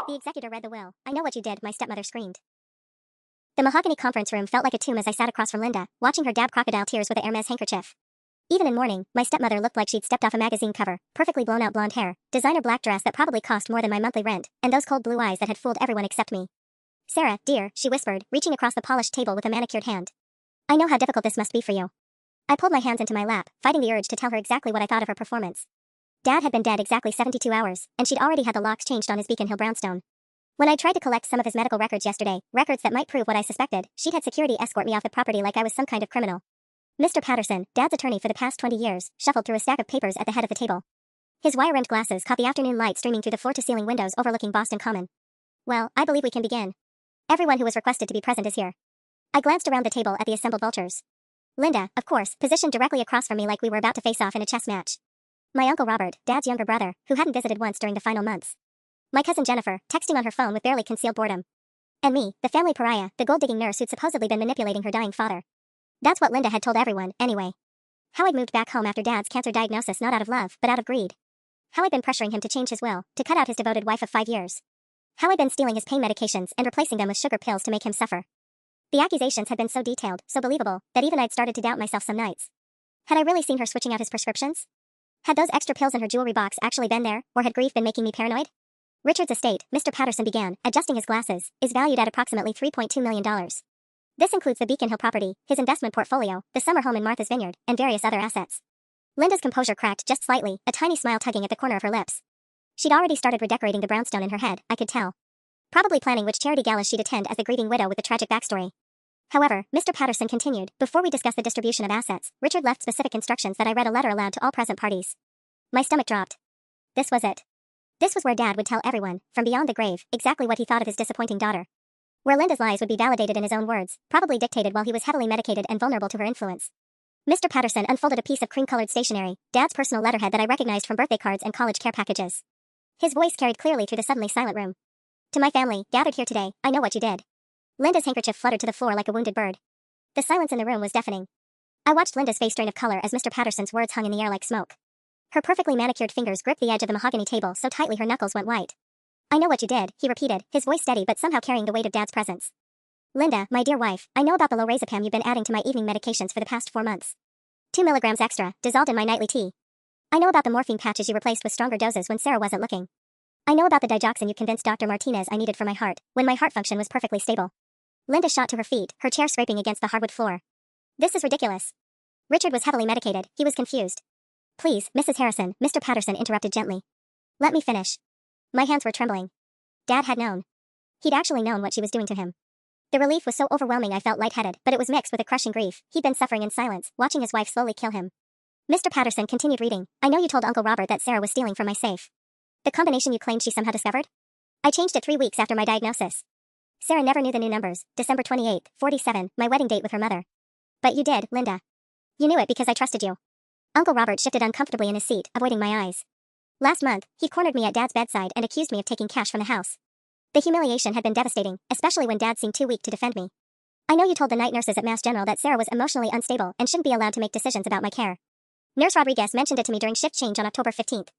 The executor read the will. I know what you did, my stepmother screamed. The mahogany conference room felt like a tomb as I sat across from Linda, watching her dab crocodile tears with a Hermes handkerchief. Even in mourning, my stepmother looked like she'd stepped off a magazine cover, perfectly blown out blonde hair, designer black dress that probably cost more than my monthly rent, and those cold blue eyes that had fooled everyone except me. Sarah, dear, she whispered, reaching across the polished table with a manicured hand. I know how difficult this must be for you. I pulled my hands into my lap, fighting the urge to tell her exactly what I thought of her performance. Dad had been dead exactly 72 hours, and she'd already had the locks changed on his Beacon Hill brownstone. When I tried to collect some of his medical records yesterday, records that might prove what I suspected, she'd had security escort me off the property like I was some kind of criminal. Mr. Patterson, Dad's attorney for the past 20 years, shuffled through a stack of papers at the head of the table. His wire-rimmed glasses caught the afternoon light streaming through the floor-to-ceiling windows overlooking Boston Common. Well, I believe we can begin. Everyone who was requested to be present is here. I glanced around the table at the assembled vultures. Linda, of course, positioned directly across from me like we were about to face off in a chess match. My Uncle Robert, Dad's younger brother, who hadn't visited once during the final months. My cousin Jennifer, texting on her phone with barely concealed boredom. And me, the family pariah, the gold-digging nurse who'd supposedly been manipulating her dying father. That's what Linda had told everyone, anyway. How I'd moved back home after Dad's cancer diagnosis not out of love, but out of greed. How I'd been pressuring him to change his will, to cut out his devoted wife of 5 years. How I'd been stealing his pain medications and replacing them with sugar pills to make him suffer. The accusations had been so detailed, so believable, that even I'd started to doubt myself some nights. Had I really seen her switching out his prescriptions? Had those extra pills in her jewelry box actually been there, or had grief been making me paranoid? Richard's estate, Mr. Patterson began, adjusting his glasses, is valued at approximately $3.2 million. This includes the Beacon Hill property, his investment portfolio, the summer home in Martha's Vineyard, and various other assets. Linda's composure cracked just slightly, a tiny smile tugging at the corner of her lips. She'd already started redecorating the brownstone in her head, I could tell. Probably planning which charity galas she'd attend as the grieving widow with the tragic backstory. However, Mr. Patterson continued, before we discuss the distribution of assets, Richard left specific instructions that I read aloud to all present parties. My stomach dropped. This was it. This was where Dad would tell everyone, from beyond the grave, exactly what he thought of his disappointing daughter. Where Linda's lies would be validated in his own words, probably dictated while he was heavily medicated and vulnerable to her influence. Mr. Patterson unfolded a piece of cream-colored stationery, Dad's personal letterhead that I recognized from birthday cards and college care packages. His voice carried clearly through the suddenly silent room. To my family, gathered here today, I know what you did. Linda's handkerchief fluttered to the floor like a wounded bird. The silence in the room was deafening. I watched Linda's face drain of color as Mr. Patterson's words hung in the air like smoke. Her perfectly manicured fingers gripped the edge of the mahogany table so tightly her knuckles went white. I know what you did, he repeated, his voice steady but somehow carrying the weight of Dad's presence. Linda, my dear wife, I know about the lorazepam you've been adding to my evening medications for the past 4 months. 2 milligrams extra, dissolved in my nightly tea. I know about the morphine patches you replaced with stronger doses when Sarah wasn't looking. I know about the digoxin you convinced Dr. Martinez I needed for my heart, when my heart function was perfectly stable. Linda shot to her feet, her chair scraping against the hardwood floor. This is ridiculous. Richard was heavily medicated, he was confused. Please, Mrs. Harrison, Mr. Patterson interrupted gently. Let me finish. My hands were trembling. Dad had known. He'd actually known what she was doing to him. The relief was so overwhelming I felt lightheaded, but it was mixed with a crushing grief. He'd been suffering in silence, watching his wife slowly kill him. Mr. Patterson continued reading. I know you told Uncle Robert that Sarah was stealing from my safe. The combination you claimed she somehow discovered? I changed it 3 weeks after my diagnosis. Sarah never knew the new numbers, December 28th, 47, my wedding date with her mother. But you did, Linda. You knew it because I trusted you. Uncle Robert shifted uncomfortably in his seat, avoiding my eyes. Last month, he cornered me at Dad's bedside and accused me of taking cash from the house. The humiliation had been devastating, especially when Dad seemed too weak to defend me. I know you told the night nurses at Mass General that Sarah was emotionally unstable and shouldn't be allowed to make decisions about my care. Nurse Rodriguez mentioned it to me during shift change on October 15th.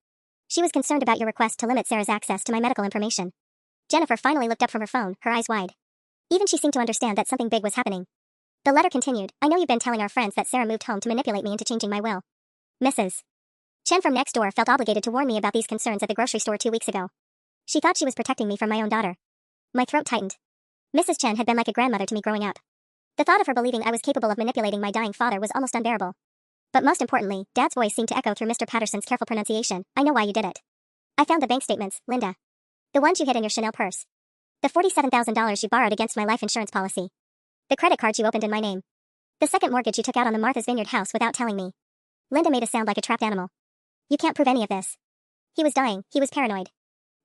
She was concerned about your request to limit Sarah's access to my medical information. Jennifer finally looked up from her phone, her eyes wide. Even she seemed to understand that something big was happening. The letter continued, I know you've been telling our friends that Sarah moved home to manipulate me into changing my will. Mrs. Chen from next door felt obligated to warn me about these concerns at the grocery store 2 weeks ago. She thought she was protecting me from my own daughter. My throat tightened. Mrs. Chen had been like a grandmother to me growing up. The thought of her believing I was capable of manipulating my dying father was almost unbearable. But most importantly, Dad's voice seemed to echo through Mr. Patterson's careful pronunciation. I know why you did it. I found the bank statements, Linda. The ones you hid in your Chanel purse. The $47,000 you borrowed against my life insurance policy. The credit cards you opened in my name. The second mortgage you took out on the Martha's Vineyard house without telling me. Linda made a sound like a trapped animal. You can't prove any of this. He was dying, he was paranoid.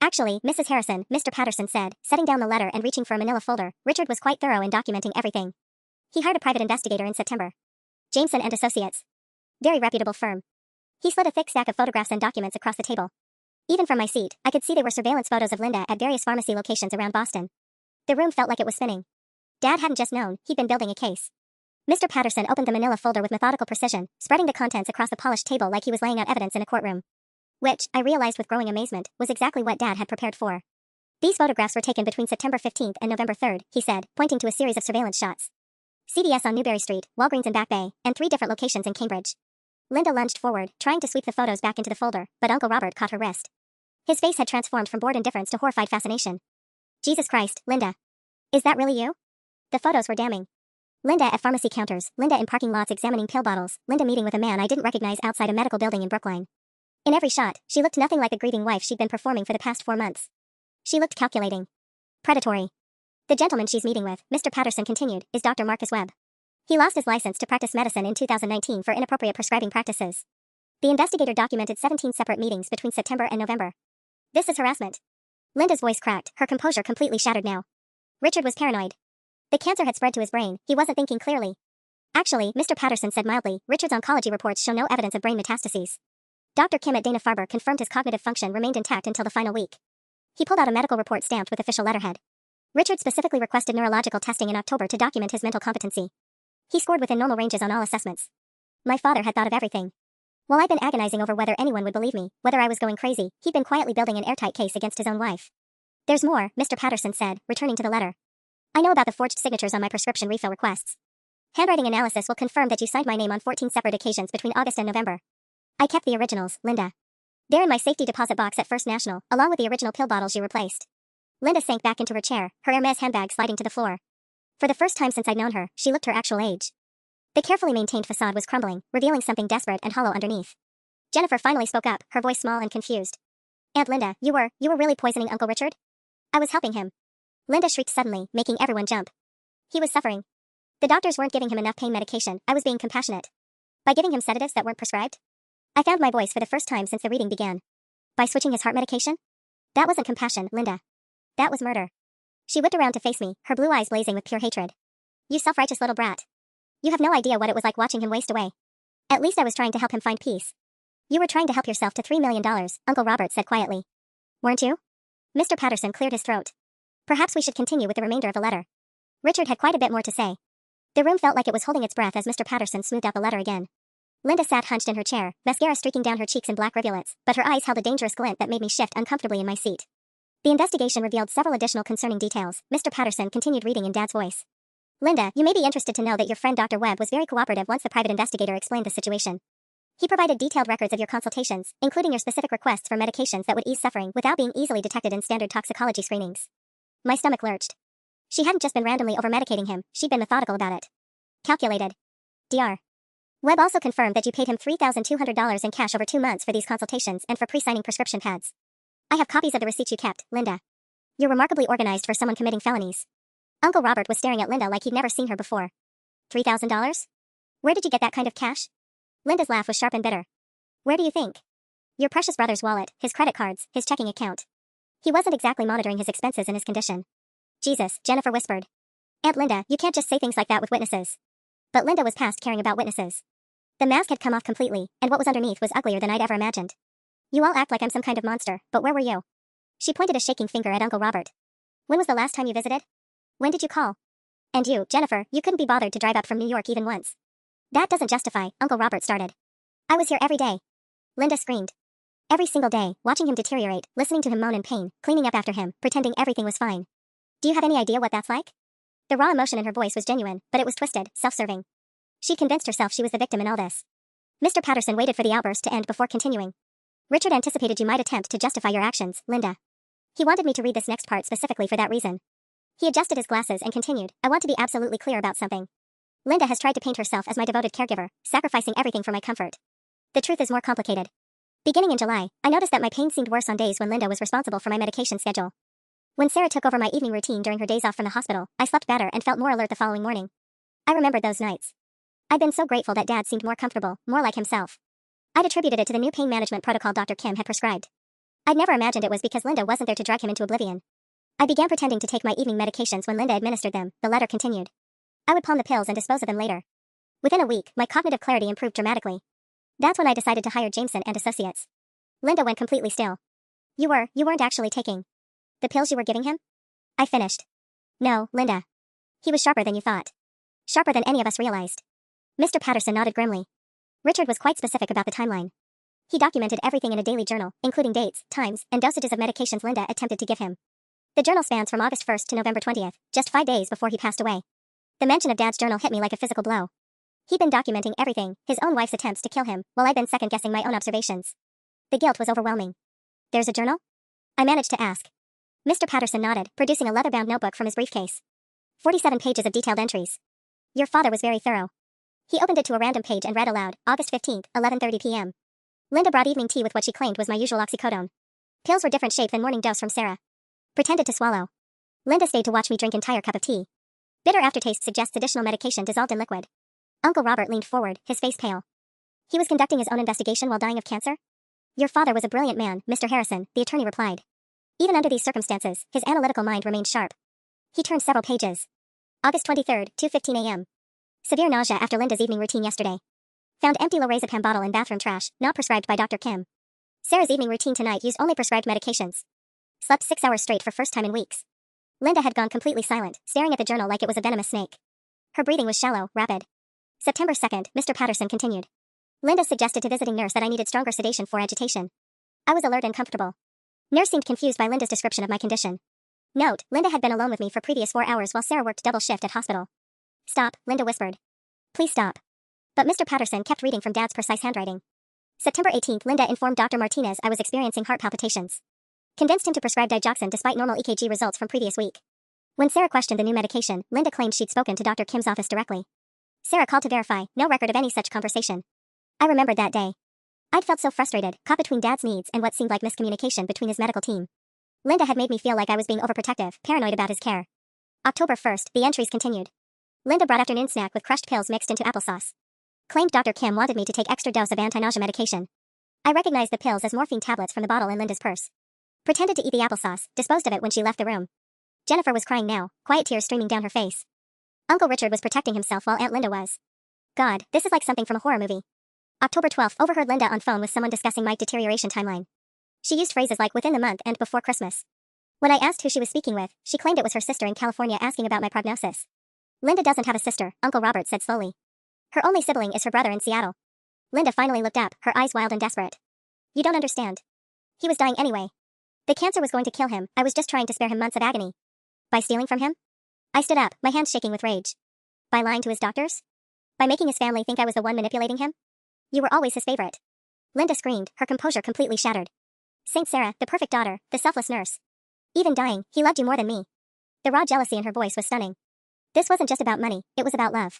Actually, Mrs. Harrison, Mr. Patterson said, setting down the letter and reaching for a manila folder, Richard was quite thorough in documenting everything. He hired a private investigator in September. Jameson and Associates. Very reputable firm. He slid a thick stack of photographs and documents across the table. Even from my seat, I could see they were surveillance photos of Linda at various pharmacy locations around Boston. The room felt like it was spinning. Dad hadn't just known, he'd been building a case. Mr. Patterson opened the manila folder with methodical precision, spreading the contents across the polished table like he was laying out evidence in a courtroom. Which, I realized with growing amazement, was exactly what Dad had prepared for. These photographs were taken between September 15th and November 3rd, he said, pointing to a series of surveillance shots. CVS on Newberry Street, Walgreens in Back Bay, and 3 different locations in Cambridge. Linda lunged forward, trying to sweep the photos back into the folder, but Uncle Robert caught her wrist. His face had transformed from bored indifference to horrified fascination. Jesus Christ, Linda. Is that really you? The photos were damning. Linda at pharmacy counters, Linda in parking lots examining pill bottles, Linda meeting with a man I didn't recognize outside a medical building in Brookline. In every shot, she looked nothing like the grieving wife she'd been performing for the past 4 months. She looked calculating. Predatory. The gentleman she's meeting with, Mr. Patterson continued, is Dr. Marcus Webb. He lost his license to practice medicine in 2019 for inappropriate prescribing practices. The investigator documented 17 separate meetings between September and November. This is harassment. Linda's voice cracked, her composure completely shattered now. Richard was paranoid. The cancer had spread to his brain, he wasn't thinking clearly. Actually, Mr. Patterson said mildly, Richard's oncology reports show no evidence of brain metastases. Dr. Kim at Dana-Farber confirmed his cognitive function remained intact until the final week. He pulled out a medical report stamped with official letterhead. Richard specifically requested neurological testing in October to document his mental competency. He scored within normal ranges on all assessments. My father had thought of everything. While I'd been agonizing over whether anyone would believe me, whether I was going crazy, he'd been quietly building an airtight case against his own wife. There's more, Mr. Patterson said, returning to the letter. I know about the forged signatures on my prescription refill requests. Handwriting analysis will confirm that you signed my name on 14 separate occasions between August and November. I kept the originals, Linda. They're in my safety deposit box at First National, along with the original pill bottles you replaced. Linda sank back into her chair, her Hermes handbag sliding to the floor. For the first time since I'd known her, she looked her actual age. The carefully maintained facade was crumbling, revealing something desperate and hollow underneath. Jennifer finally spoke up, her voice small and confused. Aunt Linda, you were really poisoning Uncle Richard? I was helping him. Linda shrieked suddenly, making everyone jump. He was suffering. The doctors weren't giving him enough pain medication, I was being compassionate. By giving him sedatives that weren't prescribed? I found my voice for the first time since the reading began. By switching his heart medication? That wasn't compassion, Linda. That was murder. She whipped around to face me, her blue eyes blazing with pure hatred. You self-righteous little brat. You have no idea what it was like watching him waste away. At least I was trying to help him find peace. You were trying to help yourself to $3 million, Uncle Robert said quietly. Weren't you? Mr. Patterson cleared his throat. Perhaps we should continue with the remainder of the letter. Richard had quite a bit more to say. The room felt like it was holding its breath as Mr. Patterson smoothed out the letter again. Linda sat hunched in her chair, mascara streaking down her cheeks in black rivulets, but her eyes held a dangerous glint that made me shift uncomfortably in my seat. The investigation revealed several additional concerning details. Mr. Patterson continued reading in Dad's voice. Linda, you may be interested to know that your friend Dr. Webb was very cooperative once the private investigator explained the situation. He provided detailed records of your consultations, including your specific requests for medications that would ease suffering without being easily detected in standard toxicology screenings. My stomach lurched. She hadn't just been randomly over-medicating him, she'd been methodical about it. Calculated. Dr. Webb also confirmed that you paid him $3,200 in cash over 2 months for these consultations and for pre-signing prescription pads. I have copies of the receipts you kept, Linda. You're remarkably organized for someone committing felonies. Uncle Robert was staring at Linda like he'd never seen her before. $3,000? Where did you get that kind of cash? Linda's laugh was sharp and bitter. Where do you think? Your precious brother's wallet, his credit cards, his checking account. He wasn't exactly monitoring his expenses in his condition. Jesus, Jennifer whispered. Aunt Linda, you can't just say things like that with witnesses. But Linda was past caring about witnesses. The mask had come off completely, and what was underneath was uglier than I'd ever imagined. You all act like I'm some kind of monster, but where were you? She pointed a shaking finger at Uncle Robert. When was the last time you visited? When did you call? And you, Jennifer, you couldn't be bothered to drive up from New York even once. That doesn't justify, Uncle Robert started. I was here every day. Linda screamed. Every single day, watching him deteriorate, listening to him moan in pain, cleaning up after him, pretending everything was fine. Do you have any idea what that's like? The raw emotion in her voice was genuine, but it was twisted, self-serving. She convinced herself she was the victim in all this. Mr. Patterson waited for the outburst to end before continuing. Richard anticipated you might attempt to justify your actions, Linda. He wanted me to read this next part specifically for that reason. He adjusted his glasses and continued, I want to be absolutely clear about something. Linda has tried to paint herself as my devoted caregiver, sacrificing everything for my comfort. The truth is more complicated. Beginning in July, I noticed that my pain seemed worse on days when Linda was responsible for my medication schedule. When Sarah took over my evening routine during her days off from the hospital, I slept better and felt more alert the following morning. I remembered those nights. I'd been so grateful that Dad seemed more comfortable, more like himself. I'd attributed it to the new pain management protocol Dr. Kim had prescribed. I'd never imagined it was because Linda wasn't there to drag him into oblivion. I began pretending to take my evening medications when Linda administered them, the letter continued. I would palm the pills and dispose of them later. Within a week, my cognitive clarity improved dramatically. That's when I decided to hire Jameson and Associates. Linda went completely still. You weren't actually taking the pills you were giving him? I finished. No, Linda. He was sharper than you thought. Sharper than any of us realized. Mr. Patterson nodded grimly. Richard was quite specific about the timeline. He documented everything in a daily journal, including dates, times, and dosages of medications Linda attempted to give him. The journal spans from August 1st to November 20th, just 5 days before he passed away. The mention of Dad's journal hit me like a physical blow. He'd been documenting everything, his own wife's attempts to kill him, while I'd been second-guessing my own observations. The guilt was overwhelming. "There's a journal?" I managed to ask. Mr. Patterson nodded, producing a leather-bound notebook from his briefcase. 47 pages of detailed entries. "Your father was very thorough." He opened it to a random page and read aloud, August 15th, 11:30 p.m. Linda brought evening tea with what she claimed was my usual oxycodone. Pills were different shape than morning dose from Sarah. Pretended to swallow. Linda stayed to watch me drink entire cup of tea. Bitter aftertaste suggests additional medication dissolved in liquid. Uncle Robert leaned forward, his face pale. He was conducting his own investigation while dying of cancer? "Your father was a brilliant man, Mr. Harrison," the attorney replied. Even under these circumstances, his analytical mind remained sharp. He turned several pages. August 23rd, 2:15 a.m. Severe nausea after Linda's evening routine yesterday. Found empty lorazepam bottle in bathroom trash, not prescribed by Dr. Kim. Sarah's evening routine tonight used only prescribed medications. Slept 6 hours straight for first time in weeks. Linda had gone completely silent, staring at the journal like it was a venomous snake. Her breathing was shallow, rapid. September 2nd, Mr. Patterson continued. Linda suggested to visiting nurse that I needed stronger sedation for agitation. I was alert and comfortable. Nurse seemed confused by Linda's description of my condition. Note, Linda had been alone with me for previous 4 hours while Sarah worked double shift at hospital. "Stop," Linda whispered. "Please stop." But Mr. Patterson kept reading from Dad's precise handwriting. September 18th, Linda informed Dr. Martinez I was experiencing heart palpitations. Convinced him to prescribe digoxin despite normal EKG results from previous week. When Sarah questioned the new medication, Linda claimed she'd spoken to Dr. Kim's office directly. Sarah called to verify, no record of any such conversation. I remembered that day. I'd felt so frustrated, caught between Dad's needs and what seemed like miscommunication between his medical team. Linda had made me feel like I was being overprotective, paranoid about his care. October 1st, the entries continued. Linda brought afternoon snack with crushed pills mixed into applesauce. Claimed Dr. Kim wanted me to take extra dose of anti-nausea medication. I recognized the pills as morphine tablets from the bottle in Linda's purse. Pretended to eat the applesauce, disposed of it when she left the room. Jennifer was crying now, quiet tears streaming down her face. Uncle Richard was protecting himself while Aunt Linda was. God, this is like something from a horror movie. October 12th, overheard Linda on phone with someone discussing my deterioration timeline. She used phrases like within the month and before Christmas. When I asked who she was speaking with, she claimed it was her sister in California asking about my prognosis. Linda doesn't have a sister, Uncle Robert said slowly. Her only sibling is her brother in Seattle. Linda finally looked up, her eyes wild and desperate. You don't understand. He was dying anyway. The cancer was going to kill him, I was just trying to spare him months of agony. By stealing from him? I stood up, my hands shaking with rage. By lying to his doctors? By making his family think I was the one manipulating him? You were always his favorite. Linda screamed, her composure completely shattered. Saint Sarah, the perfect daughter, the selfless nurse. Even dying, he loved you more than me. The raw jealousy in her voice was stunning. This wasn't just about money, it was about love.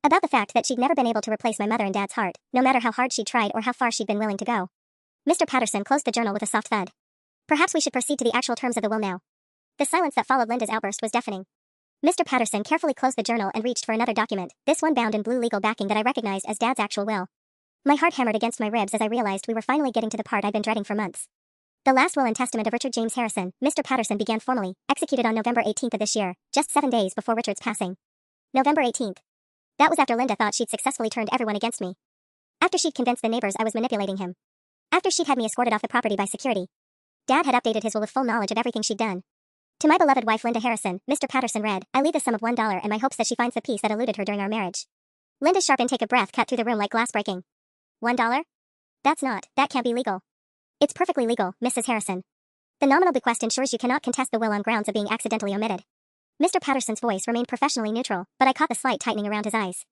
About the fact that she'd never been able to replace my mother and Dad's heart, no matter how hard she'd tried or how far she'd been willing to go. Mr. Patterson closed the journal with a soft thud. Perhaps we should proceed to the actual terms of the will now. The silence that followed Linda's outburst was deafening. Mr. Patterson carefully closed the journal and reached for another document, this one bound in blue legal backing that I recognized as Dad's actual will. My heart hammered against my ribs as I realized we were finally getting to the part I'd been dreading for months. The last will and testament of Richard James Harrison, Mr. Patterson began formally, executed on November 18th of this year, just 7 days before Richard's passing. November 18th. That was after Linda thought she'd successfully turned everyone against me. After she'd convinced the neighbors I was manipulating him. After she'd had me escorted off the property by security. Dad had updated his will with full knowledge of everything she'd done. To my beloved wife Linda Harrison, Mr. Patterson read, I leave the sum of $1 and my hopes that she finds the peace that eluded her during our marriage. Linda's sharp intake of breath cut through the room like glass breaking. $1? That can't be legal. It's perfectly legal, Mrs. Harrison. The nominal bequest ensures you cannot contest the will on grounds of being accidentally omitted. Mr. Patterson's voice remained professionally neutral, but I caught the slight tightening around his eyes.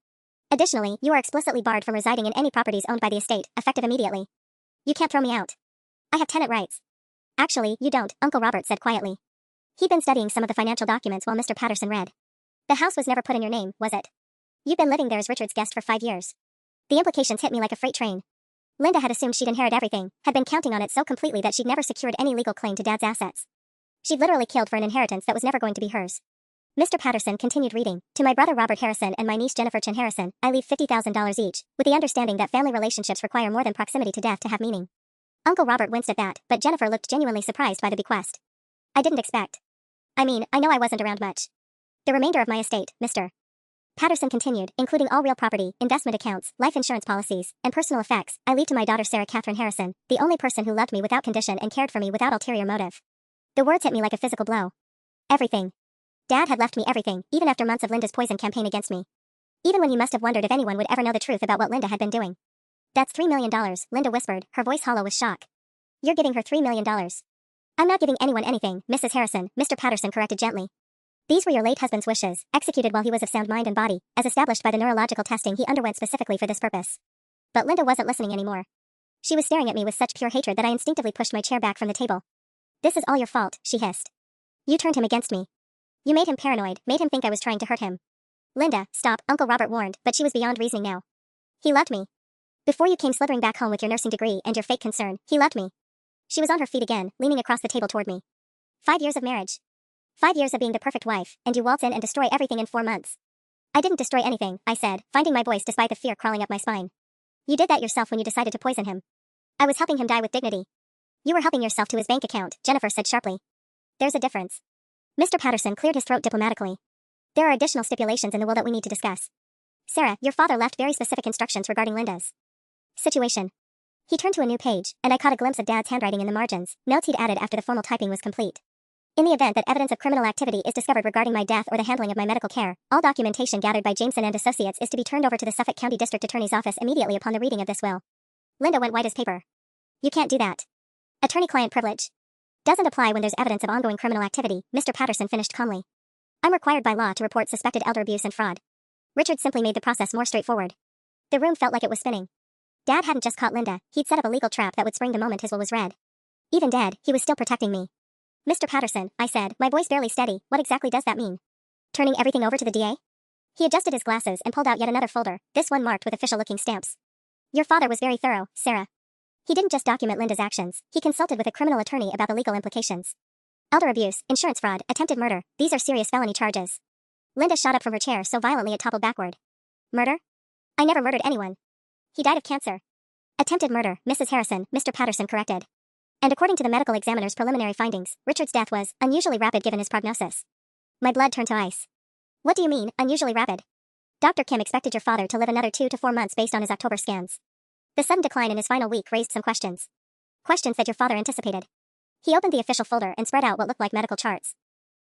Additionally, you are explicitly barred from residing in any properties owned by the estate, effective immediately. You can't throw me out. I have tenant rights. Actually, you don't, Uncle Robert said quietly. He'd been studying some of the financial documents while Mr. Patterson read. The house was never put in your name, was it? You've been living there as Richard's guest for 5 years. The implications hit me like a freight train. Linda had assumed she'd inherit everything, had been counting on it so completely that she'd never secured any legal claim to Dad's assets. She'd literally killed for an inheritance that was never going to be hers. Mr. Patterson continued reading, to my brother Robert Harrison and my niece Jennifer Chen Harrison, I leave $50,000 each, with the understanding that family relationships require more than proximity to death to have meaning. Uncle Robert winced at that, but Jennifer looked genuinely surprised by the bequest. I didn't expect. I know I wasn't around much. The remainder of my estate, Mr. Patterson continued, including all real property, investment accounts, life insurance policies, and personal effects, I leave to my daughter Sarah Catherine Harrison, the only person who loved me without condition and cared for me without ulterior motive. The words hit me like a physical blow. Everything. Dad had left me everything, even after months of Linda's poison campaign against me. Even when he must have wondered if anyone would ever know the truth about what Linda had been doing. That's $3 million, Linda whispered, her voice hollow with shock. You're giving her $3 million. I'm not giving anyone anything, Mrs. Harrison, Mr. Patterson corrected gently. These were your late husband's wishes, executed while he was of sound mind and body, as established by the neurological testing he underwent specifically for this purpose. But Linda wasn't listening anymore. She was staring at me with such pure hatred that I instinctively pushed my chair back from the table. This is all your fault, she hissed. You turned him against me. You made him paranoid, made him think I was trying to hurt him. Linda, stop, Uncle Robert warned, but she was beyond reasoning now. He loved me. Before you came slithering back home with your nursing degree and your fake concern, he loved me. She was on her feet again, leaning across the table toward me. 5 years of marriage. 5 years of being the perfect wife, and you waltz in and destroy everything in 4 months. I didn't destroy anything, I said, finding my voice despite the fear crawling up my spine. You did that yourself when you decided to poison him. I was helping him die with dignity. You were helping yourself to his bank account, Jennifer said sharply. There's a difference. Mr. Patterson cleared his throat diplomatically. There are additional stipulations in the will that we need to discuss. Sarah, your father left very specific instructions regarding Linda's situation. He turned to a new page, and I caught a glimpse of Dad's handwriting in the margins, notes he'd added after the formal typing was complete. In the event that evidence of criminal activity is discovered regarding my death or the handling of my medical care, all documentation gathered by Jameson and Associates is to be turned over to the Suffolk County District Attorney's Office immediately upon the reading of this will. Linda went white as paper. You can't do that. Attorney-client privilege doesn't apply when there's evidence of ongoing criminal activity, Mr. Patterson finished calmly. I'm required by law to report suspected elder abuse and fraud. Richard simply made the process more straightforward. The room felt like it was spinning. Dad hadn't just caught Linda, he'd set up a legal trap that would spring the moment his will was read. Even dead, he was still protecting me. Mr. Patterson, I said, my voice barely steady, what exactly does that mean? Turning everything over to the DA? He adjusted his glasses and pulled out yet another folder, this one marked with official-looking stamps. Your father was very thorough, Sarah. He didn't just document Linda's actions, he consulted with a criminal attorney about the legal implications. Elder abuse, insurance fraud, attempted murder, these are serious felony charges. Linda shot up from her chair so violently it toppled backward. Murder? I never murdered anyone. He died of cancer. Attempted murder, Mrs. Harrison, Mr. Patterson corrected. And according to the medical examiner's preliminary findings, Richard's death was unusually rapid given his prognosis. My blood turned to ice. What do you mean, unusually rapid? Dr. Kim expected your father to live another 2 to 4 months based on his October scans. The sudden decline in his final week raised some questions. Questions that your father anticipated. He opened the official folder and spread out what looked like medical charts.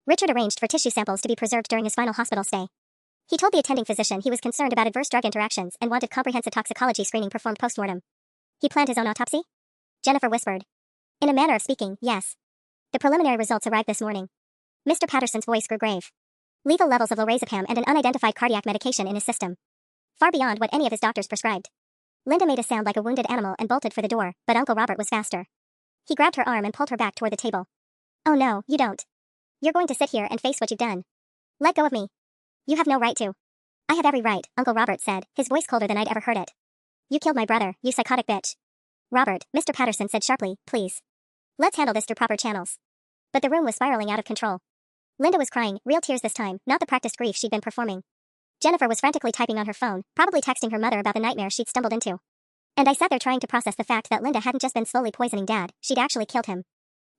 Richard arranged for tissue samples to be preserved during his final hospital stay. He told the attending physician he was concerned about adverse drug interactions and wanted comprehensive toxicology screening performed post-mortem. He planned his own autopsy? Jennifer whispered. In a manner of speaking, yes. The preliminary results arrived this morning. Mr. Patterson's voice grew grave. Lethal levels of lorazepam and an unidentified cardiac medication in his system. Far beyond what any of his doctors prescribed. Linda made a sound like a wounded animal and bolted for the door, but Uncle Robert was faster. He grabbed her arm and pulled her back toward the table. Oh no, you don't. You're going to sit here and face what you've done. Let go of me. You have no right to. I have every right, Uncle Robert said, his voice colder than I'd ever heard it. You killed my brother, you psychotic bitch. Robert, Mr. Patterson said sharply, please. Let's handle this through proper channels. But the room was spiraling out of control. Linda was crying, real tears this time, not the practiced grief she'd been performing. Jennifer was frantically typing on her phone, probably texting her mother about the nightmare she'd stumbled into. And I sat there trying to process the fact that Linda hadn't just been slowly poisoning Dad, she'd actually killed him.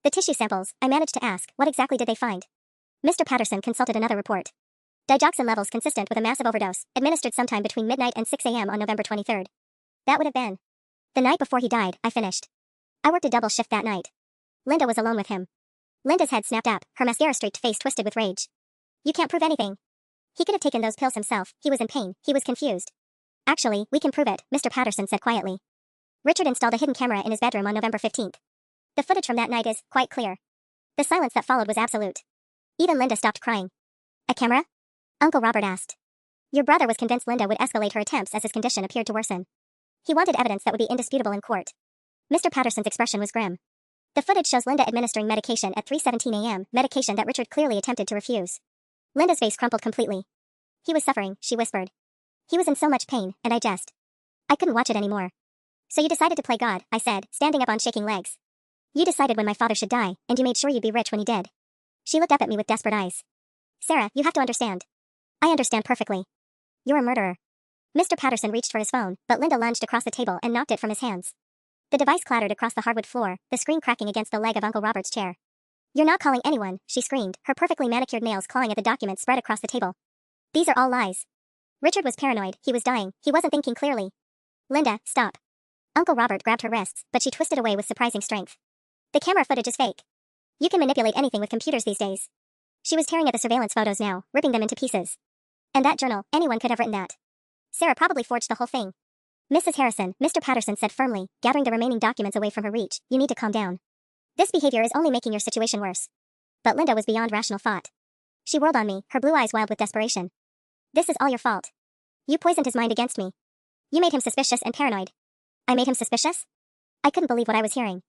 The tissue samples, I managed to ask, what exactly did they find? Mr. Patterson consulted another report. Digoxin levels consistent with a massive overdose, administered sometime between midnight and 6 a.m. on November 23rd. That would have been the night before he died, I finished. I worked a double shift that night. Linda was alone with him. Linda's head snapped up, her mascara-streaked face twisted with rage. You can't prove anything. He could have taken those pills himself, he was in pain, he was confused. Actually, we can prove it, Mr. Patterson said quietly. Richard installed a hidden camera in his bedroom on November 15th. The footage from that night is quite clear. The silence that followed was absolute. Even Linda stopped crying. A camera? Uncle Robert asked. Your brother was convinced Linda would escalate her attempts as his condition appeared to worsen. He wanted evidence that would be indisputable in court. Mr. Patterson's expression was grim. The footage shows Linda administering medication at 3:17 a.m., medication that Richard clearly attempted to refuse. Linda's face crumpled completely. He was suffering, she whispered. He was in so much pain, and I couldn't watch it anymore. So you decided to play God, I said, standing up on shaking legs. You decided when my father should die, and you made sure you'd be rich when he did. She looked up at me with desperate eyes. Sarah, you have to understand. I understand perfectly. You're a murderer. Mr. Patterson reached for his phone, but Linda lunged across the table and knocked it from his hands. The device clattered across the hardwood floor, the screen cracking against the leg of Uncle Robert's chair. You're not calling anyone, she screamed, her perfectly manicured nails clawing at the document spread across the table. These are all lies. Richard was paranoid, he was dying, he wasn't thinking clearly. Linda, stop. Uncle Robert grabbed her wrists, but she twisted away with surprising strength. The camera footage is fake. You can manipulate anything with computers these days. She was tearing at the surveillance photos now, ripping them into pieces. And that journal, anyone could have written that. Sarah probably forged the whole thing. Mrs. Harrison, Mr. Patterson said firmly, gathering the remaining documents away from her reach, you need to calm down. This behavior is only making your situation worse. But Linda was beyond rational thought. She whirled on me, her blue eyes wild with desperation. This is all your fault. You poisoned his mind against me. You made him suspicious and paranoid. I made him suspicious? I couldn't believe what I was hearing.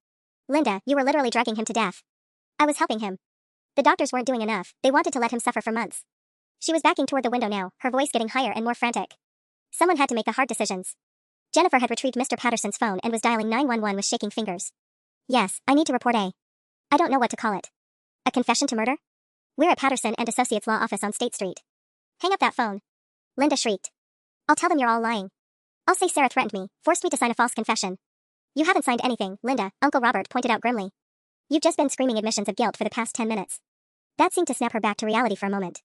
Linda, you were literally dragging him to death. I was helping him. The doctors weren't doing enough, they wanted to let him suffer for months. She was backing toward the window now, her voice getting higher and more frantic. Someone had to make the hard decisions. Jennifer had retrieved Mr. Patterson's phone and was dialing 911 with shaking fingers. Yes, I need to report I don't know what to call it. A confession to murder? We're at Patterson and Associates Law Office on State Street. Hang up that phone. Linda shrieked. I'll tell them you're all lying. I'll say Sarah threatened me, forced me to sign a false confession. You haven't signed anything, Linda, Uncle Robert pointed out grimly. You've just been screaming admissions of guilt for the past 10 minutes. That seemed to snap her back to reality for a moment.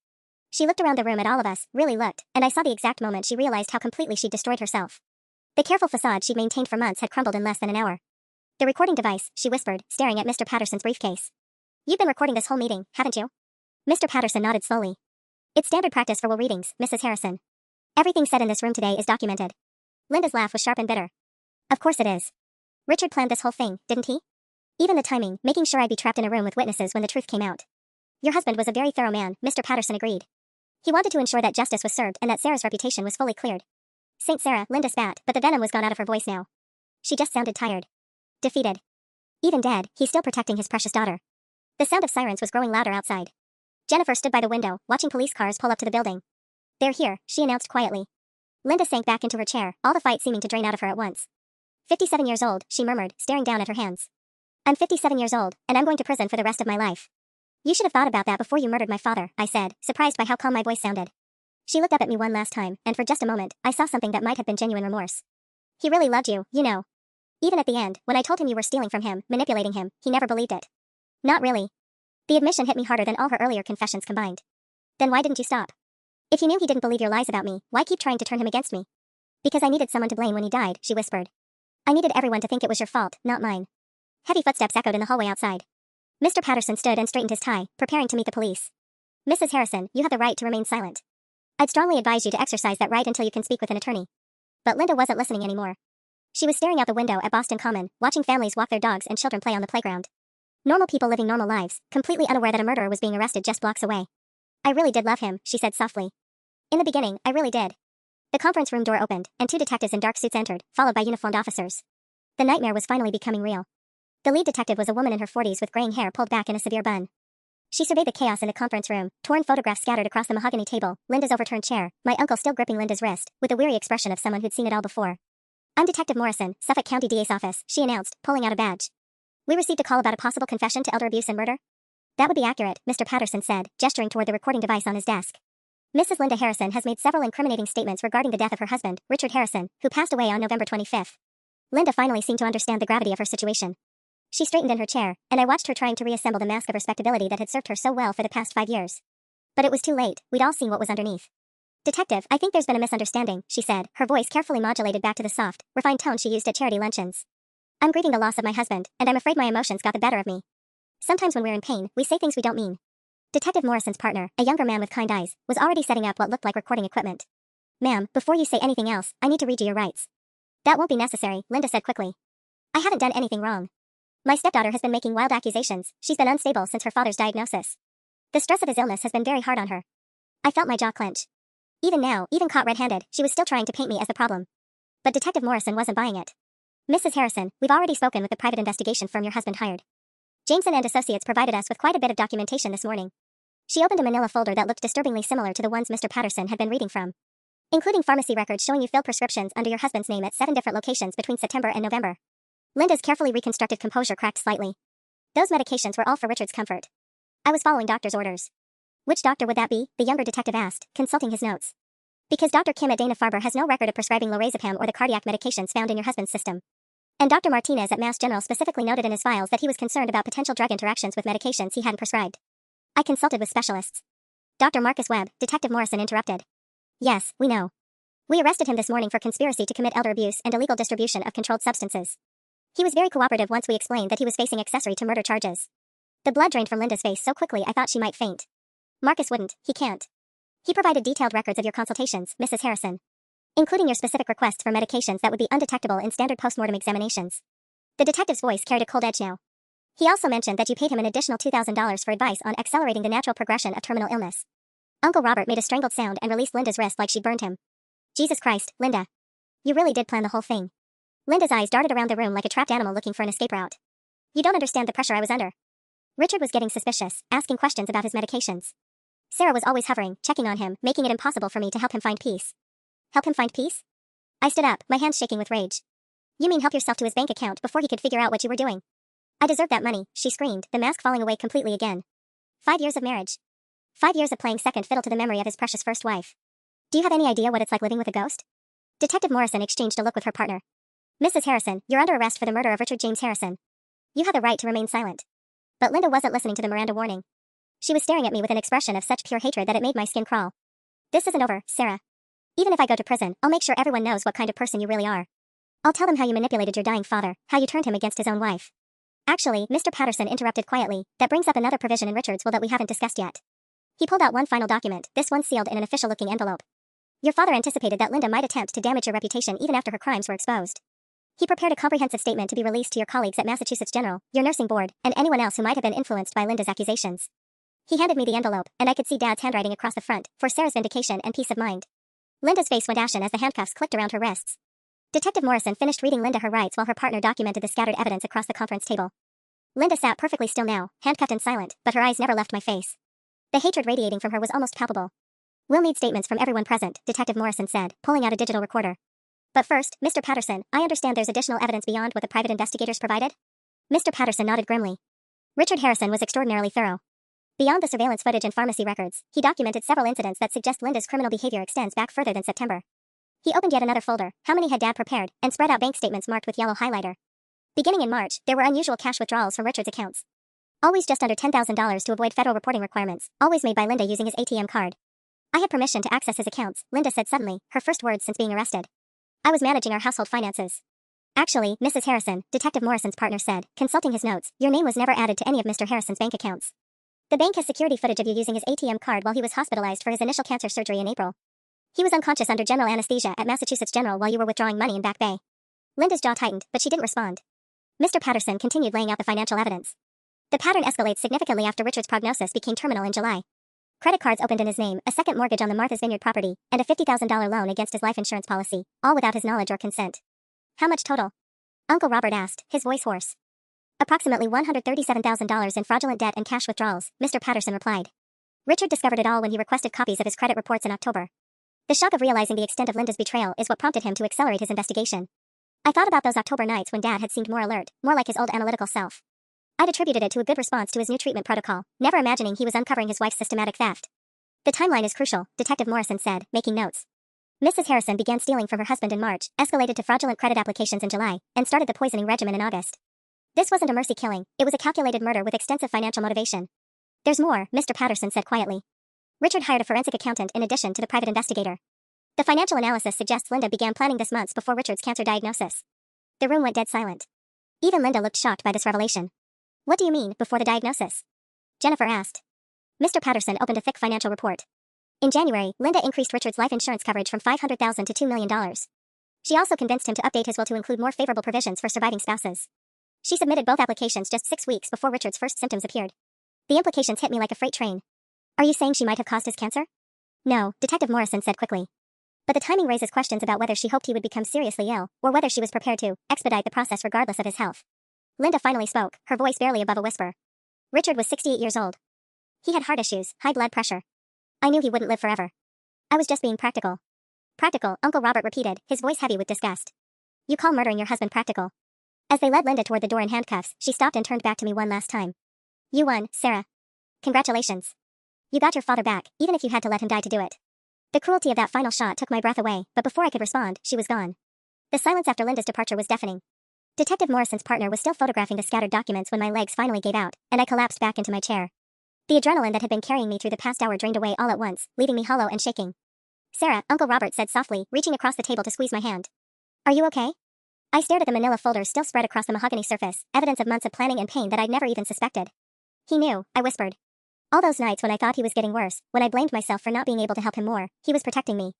She looked around the room at all of us, really looked, and I saw the exact moment she realized how completely she'd destroyed herself. The careful facade she'd maintained for months had crumbled in less than an hour. The recording device, she whispered, staring at Mr. Patterson's briefcase. You've been recording this whole meeting, haven't you? Mr. Patterson nodded slowly. It's standard practice for will readings, Mrs. Harrison. Everything said in this room today is documented. Linda's laugh was sharp and bitter. Of course it is. Richard planned this whole thing, didn't he? Even the timing, making sure I'd be trapped in a room with witnesses when the truth came out. Your husband was a very thorough man, Mr. Patterson agreed. He wanted to ensure that justice was served and that Sarah's reputation was fully cleared. Saint Sarah, Linda spat, but the venom was gone out of her voice now. She just sounded tired. Defeated. Even dead, he's still protecting his precious daughter. The sound of sirens was growing louder outside. Jennifer stood by the window, watching police cars pull up to the building. They're here, she announced quietly. Linda sank back into her chair, all the fight seeming to drain out of her at once. 57 years old, she murmured, staring down at her hands. I'm 57 years old, and I'm going to prison for the rest of my life. You should have thought about that before you murdered my father, I said, surprised by how calm my voice sounded. She looked up at me one last time, and for just a moment, I saw something that might have been genuine remorse. He really loved you, you know. Even at the end, when I told him you were stealing from him, manipulating him, he never believed it. Not really. The admission hit me harder than all her earlier confessions combined. Then why didn't you stop? If you knew he didn't believe your lies about me, why keep trying to turn him against me? Because I needed someone to blame when he died, she whispered. I needed everyone to think it was your fault, not mine. Heavy footsteps echoed in the hallway outside. Mr. Patterson stood and straightened his tie, preparing to meet the police. Mrs. Harrison, you have the right to remain silent. I'd strongly advise you to exercise that right until you can speak with an attorney. But Linda wasn't listening anymore. She was staring out the window at Boston Common, watching families walk their dogs and children play on the playground. Normal people living normal lives, completely unaware that a murderer was being arrested just blocks away. I really did love him, she said softly. In the beginning, I really did. The conference room door opened, and two detectives in dark suits entered, followed by uniformed officers. The nightmare was finally becoming real. The lead detective was a woman in her 40s with graying hair pulled back in a severe bun. She surveyed the chaos in the conference room, torn photographs scattered across the mahogany table, Linda's overturned chair, my uncle still gripping Linda's wrist, with the weary expression of someone who'd seen it all before. I'm Detective Morrison, Suffolk County DA's office, she announced, pulling out a badge. We received a call about a possible confession to elder abuse and murder. That would be accurate, Mr. Patterson said, gesturing toward the recording device on his desk. Mrs. Linda Harrison has made several incriminating statements regarding the death of her husband, Richard Harrison, who passed away on November 25th. Linda finally seemed to understand the gravity of her situation. She straightened in her chair, and I watched her trying to reassemble the mask of respectability that had served her so well for the past 5 years. But it was too late, we'd all seen what was underneath. Detective, I think there's been a misunderstanding, she said, her voice carefully modulated back to the soft, refined tone she used at charity luncheons. I'm grieving the loss of my husband, and I'm afraid my emotions got the better of me. Sometimes when we're in pain, we say things we don't mean. Detective Morrison's partner, a younger man with kind eyes, was already setting up what looked like recording equipment. Ma'am, before you say anything else, I need to read you your rights. That won't be necessary, Linda said quickly. I haven't done anything wrong. My stepdaughter has been making wild accusations. She's been unstable since her father's diagnosis. The stress of his illness has been very hard on her. I felt my jaw clench. Even now, even caught red-handed, she was still trying to paint me as the problem. But Detective Morrison wasn't buying it. Mrs. Harrison, we've already spoken with the private investigation firm your husband hired. Jameson and Associates provided us with quite a bit of documentation this morning. She opened a manila folder that looked disturbingly similar to the ones Mr. Patterson had been reading from, including pharmacy records showing you filled prescriptions under your husband's name at 7 different locations between September and November. Linda's carefully reconstructed composure cracked slightly. Those medications were all for Richard's comfort. I was following doctor's orders. Which doctor would that be? The younger detective asked, consulting his notes. Because Dr. Kim at Dana-Farber has no record of prescribing lorazepam or the cardiac medications found in your husband's system. And Dr. Martinez at Mass General specifically noted in his files that he was concerned about potential drug interactions with medications he hadn't prescribed. I consulted with specialists. Dr. Marcus Webb, Detective Morrison interrupted. Yes, we know. We arrested him this morning for conspiracy to commit elder abuse and illegal distribution of controlled substances. He was very cooperative once we explained that he was facing accessory to murder charges. The blood drained from Linda's face so quickly I thought she might faint. Marcus wouldn't, he can't. He provided detailed records of your consultations, Mrs. Harrison, including your specific requests for medications that would be undetectable in standard postmortem examinations. The detective's voice carried a cold edge now. He also mentioned that you paid him an additional $2,000 for advice on accelerating the natural progression of terminal illness. Uncle Robert made a strangled sound and released Linda's wrist like she'd burned him. Jesus Christ, Linda. You really did plan the whole thing. Linda's eyes darted around the room like a trapped animal looking for an escape route. You don't understand the pressure I was under. Richard was getting suspicious, asking questions about his medications. Sarah was always hovering, checking on him, making it impossible for me to help him find peace. Help him find peace? I stood up, my hands shaking with rage. You mean help yourself to his bank account before he could figure out what you were doing? I deserve that money, she screamed, the mask falling away completely again. 5 years of marriage. 5 years of playing second fiddle to the memory of his precious first wife. Do you have any idea what it's like living with a ghost? Detective Morrison exchanged a look with her partner. Mrs. Harrison, you're under arrest for the murder of Richard James Harrison. You have the right to remain silent. But Linda wasn't listening to the Miranda warning. She was staring at me with an expression of such pure hatred that it made my skin crawl. This isn't over, Sarah. Even if I go to prison, I'll make sure everyone knows what kind of person you really are. I'll tell them how you manipulated your dying father, how you turned him against his own wife. Actually, Mr. Patterson interrupted quietly, that brings up another provision in Richard's will that we haven't discussed yet. He pulled out one final document, this one sealed in an official-looking envelope. Your father anticipated that Linda might attempt to damage your reputation even after her crimes were exposed. He prepared a comprehensive statement to be released to your colleagues at Massachusetts General, your nursing board, and anyone else who might have been influenced by Linda's accusations. He handed me the envelope, and I could see Dad's handwriting across the front, for Sarah's vindication and peace of mind. Linda's face went ashen as the handcuffs clicked around her wrists. Detective Morrison finished reading Linda her rights while her partner documented the scattered evidence across the conference table. Linda sat perfectly still now, handcuffed and silent, but her eyes never left my face. The hatred radiating from her was almost palpable. We'll need statements from everyone present, Detective Morrison said, pulling out a digital recorder. But first, Mr. Patterson, I understand there's additional evidence beyond what the private investigators provided? Mr. Patterson nodded grimly. Richard Harrison was extraordinarily thorough. Beyond the surveillance footage and pharmacy records, he documented several incidents that suggest Linda's criminal behavior extends back further than September. He opened yet another folder, how many had Dad prepared, and spread out bank statements marked with yellow highlighter. Beginning in March, there were unusual cash withdrawals from Richard's accounts. Always just under $10,000 to avoid federal reporting requirements, always made by Linda using his ATM card. I had permission to access his accounts, Linda said suddenly, her first words since being arrested. I was managing our household finances. Actually, Mrs. Harrison, Detective Morrison's partner said, consulting his notes, your name was never added to any of Mr. Harrison's bank accounts. The bank has security footage of you using his ATM card while he was hospitalized for his initial cancer surgery in April. He was unconscious under general anesthesia at Massachusetts General while you were withdrawing money in Back Bay. Linda's jaw tightened, but she didn't respond. Mr. Patterson continued laying out the financial evidence. The pattern escalates significantly after Richard's prognosis became terminal in July. Credit cards opened in his name, a second mortgage on the Martha's Vineyard property, and a $50,000 loan against his life insurance policy, all without his knowledge or consent. How much total? Uncle Robert asked, his voice hoarse. Approximately $137,000 in fraudulent debt and cash withdrawals, Mr. Patterson replied. Richard discovered it all when he requested copies of his credit reports in October. The shock of realizing the extent of Linda's betrayal is what prompted him to accelerate his investigation. I thought about those October nights when Dad had seemed more alert, more like his old analytical self. I'd attributed it to a good response to his new treatment protocol, never imagining he was uncovering his wife's systematic theft. The timeline is crucial, Detective Morrison said, making notes. Mrs. Harrison began stealing from her husband in March, escalated to fraudulent credit applications in July, and started the poisoning regimen in August. This wasn't a mercy killing, it was a calculated murder with extensive financial motivation. There's more, Mr. Patterson said quietly. Richard hired a forensic accountant in addition to the private investigator. The financial analysis suggests Linda began planning this months before Richard's cancer diagnosis. The room went dead silent. Even Linda looked shocked by this revelation. What do you mean, before the diagnosis? Jennifer asked. Mr. Patterson opened a thick financial report. In January, Linda increased Richard's life insurance coverage from $500,000 to $2 million. She also convinced him to update his will to include more favorable provisions for surviving spouses. She submitted both applications just 6 weeks before Richard's first symptoms appeared. The implications hit me like a freight train. Are you saying she might have caused his cancer? No, Detective Morrison said quickly. But the timing raises questions about whether she hoped he would become seriously ill, or whether she was prepared to expedite the process regardless of his health. Linda finally spoke, her voice barely above a whisper. Richard was 68 years old. He had heart issues, high blood pressure. I knew he wouldn't live forever. I was just being practical. Practical, Uncle Robert repeated, his voice heavy with disgust. You call murdering your husband practical? As they led Linda toward the door in handcuffs, she stopped and turned back to me one last time. You won, Sarah. Congratulations. You got your father back, even if you had to let him die to do it. The cruelty of that final shot took my breath away, but before I could respond, she was gone. The silence after Linda's departure was deafening. Detective Morrison's partner was still photographing the scattered documents when my legs finally gave out, and I collapsed back into my chair. The adrenaline that had been carrying me through the past hour drained away all at once, leaving me hollow and shaking. Sarah, Uncle Robert said softly, reaching across the table to squeeze my hand. Are you okay? I stared at the manila folders still spread across the mahogany surface, evidence of months of planning and pain that I'd never even suspected. He knew, I whispered. All those nights when I thought he was getting worse, when I blamed myself for not being able to help him more, he was protecting me.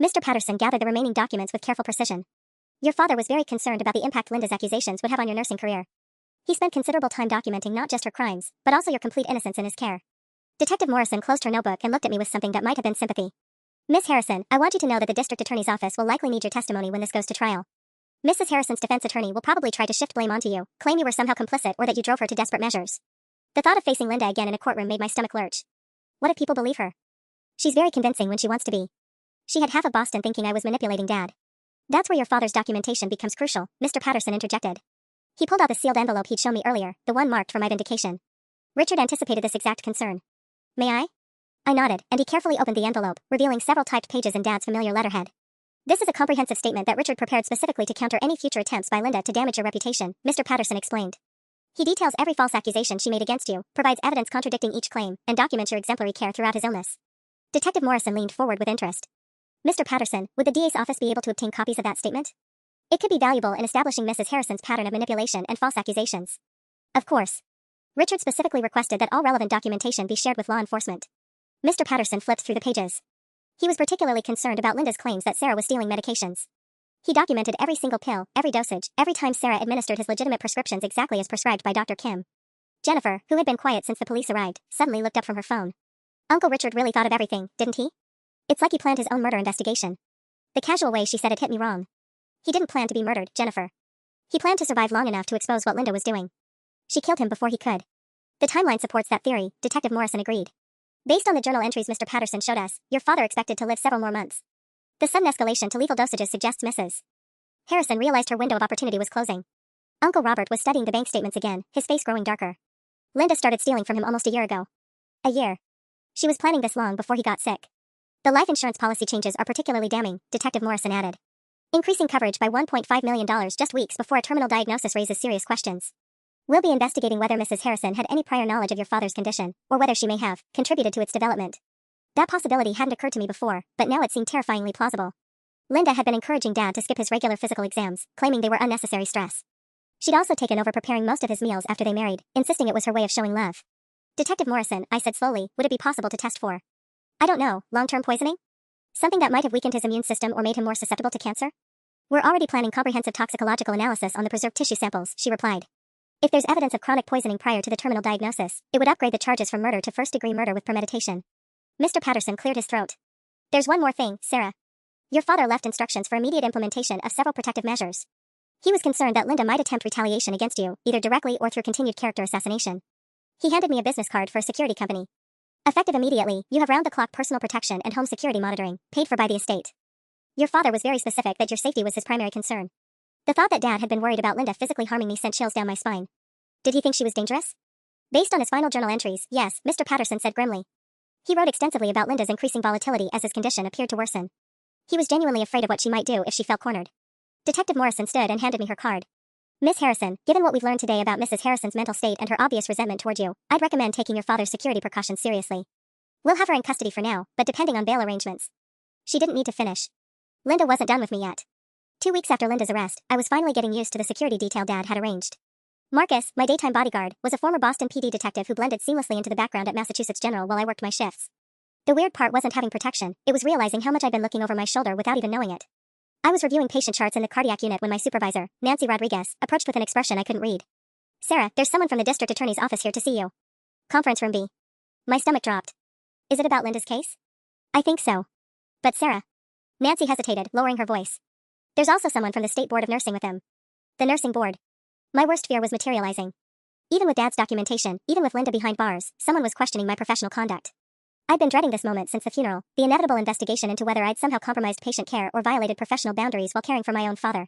Mr. Patterson gathered the remaining documents with careful precision. Your father was very concerned about the impact Linda's accusations would have on your nursing career. He spent considerable time documenting not just her crimes, but also your complete innocence in his care. Detective Morrison closed her notebook and looked at me with something that might have been sympathy. Miss Harrison, I want you to know that the district attorney's office will likely need your testimony when this goes to trial. Mrs. Harrison's defense attorney will probably try to shift blame onto you, claim you were somehow complicit or that you drove her to desperate measures. The thought of facing Linda again in a courtroom made my stomach lurch. What if people believe her? She's very convincing when she wants to be. She had half of Boston thinking I was manipulating Dad. That's where your father's documentation becomes crucial, Mr. Patterson interjected. He pulled out the sealed envelope he'd shown me earlier, the one marked for my vindication. Richard anticipated this exact concern. May I? I nodded, and he carefully opened the envelope, revealing several typed pages in Dad's familiar letterhead. This is a comprehensive statement that Richard prepared specifically to counter any future attempts by Linda to damage your reputation, Mr. Patterson explained. He details every false accusation she made against you, provides evidence contradicting each claim, and documents your exemplary care throughout his illness. Detective Morrison leaned forward with interest. Mr. Patterson, would the DA's office be able to obtain copies of that statement? It could be valuable in establishing Mrs. Harrison's pattern of manipulation and false accusations. Of course. Richard specifically requested that all relevant documentation be shared with law enforcement. Mr. Patterson flipped through the pages. He was particularly concerned about Linda's claims that Sarah was stealing medications. He documented every single pill, every dosage, every time Sarah administered his legitimate prescriptions exactly as prescribed by Dr. Kim. Jennifer, who had been quiet since the police arrived, suddenly looked up from her phone. Uncle Richard really thought of everything, didn't he? It's like he planned his own murder investigation. The casual way she said it hit me wrong. He didn't plan to be murdered, Jennifer. He planned to survive long enough to expose what Linda was doing. She killed him before he could. The timeline supports that theory, Detective Morrison agreed. Based on the journal entries Mr. Patterson showed us, your father expected to live several more months. The sudden escalation to lethal dosages suggests Mrs. Harrison realized her window of opportunity was closing. Uncle Robert was studying the bank statements again, his face growing darker. Linda started stealing from him almost a year ago. A year. She was planning this long before he got sick. The life insurance policy changes are particularly damning, Detective Morrison added. Increasing coverage by $1.5 million just weeks before a terminal diagnosis raises serious questions. We'll be investigating whether Mrs. Harrison had any prior knowledge of your father's condition, or whether she may have contributed to its development. That possibility hadn't occurred to me before, but now it seemed terrifyingly plausible. Linda had been encouraging Dad to skip his regular physical exams, claiming they were unnecessary stress. She'd also taken over preparing most of his meals after they married, insisting it was her way of showing love. Detective Morrison, I said slowly, would it be possible to test for? I don't know, long-term poisoning? Something that might have weakened his immune system or made him more susceptible to cancer? We're already planning comprehensive toxicological analysis on the preserved tissue samples, she replied. If there's evidence of chronic poisoning prior to the terminal diagnosis, it would upgrade the charges from murder to first-degree murder with premeditation. Mr. Patterson cleared his throat. There's one more thing, Sarah. Your father left instructions for immediate implementation of several protective measures. He was concerned that Linda might attempt retaliation against you, either directly or through continued character assassination. He handed me a business card for a security company. Effective immediately, you have round-the-clock personal protection and home security monitoring, paid for by the estate. Your father was very specific that your safety was his primary concern. The thought that Dad had been worried about Linda physically harming me sent chills down my spine. Did he think she was dangerous? Based on his final journal entries, yes, Mr. Patterson said grimly. He wrote extensively about Linda's increasing volatility as his condition appeared to worsen. He was genuinely afraid of what she might do if she felt cornered. Detective Morrison stood and handed me her card. Miss Harrison, given what we've learned today about Mrs. Harrison's mental state and her obvious resentment toward you, I'd recommend taking your father's security precautions seriously. We'll have her in custody for now, but depending on bail arrangements. She didn't need to finish. Linda wasn't done with me yet. 2 weeks after Linda's arrest, I was finally getting used to the security detail Dad had arranged. Marcus, my daytime bodyguard, was a former Boston PD detective who blended seamlessly into the background at Massachusetts General while I worked my shifts. The weird part wasn't having protection, it was realizing how much I'd been looking over my shoulder without even knowing it. I was reviewing patient charts in the cardiac unit when my supervisor, Nancy Rodriguez, approached with an expression I couldn't read. Sarah, there's someone from the district attorney's office here to see you. Conference room B. My stomach dropped. Is it about Linda's case? I think so. But Sarah. Nancy hesitated, lowering her voice. There's also someone from the State Board of Nursing with him. The nursing board. My worst fear was materializing. Even with Dad's documentation, even with Linda behind bars, someone was questioning my professional conduct. I'd been dreading this moment since the funeral, the inevitable investigation into whether I'd somehow compromised patient care or violated professional boundaries while caring for my own father.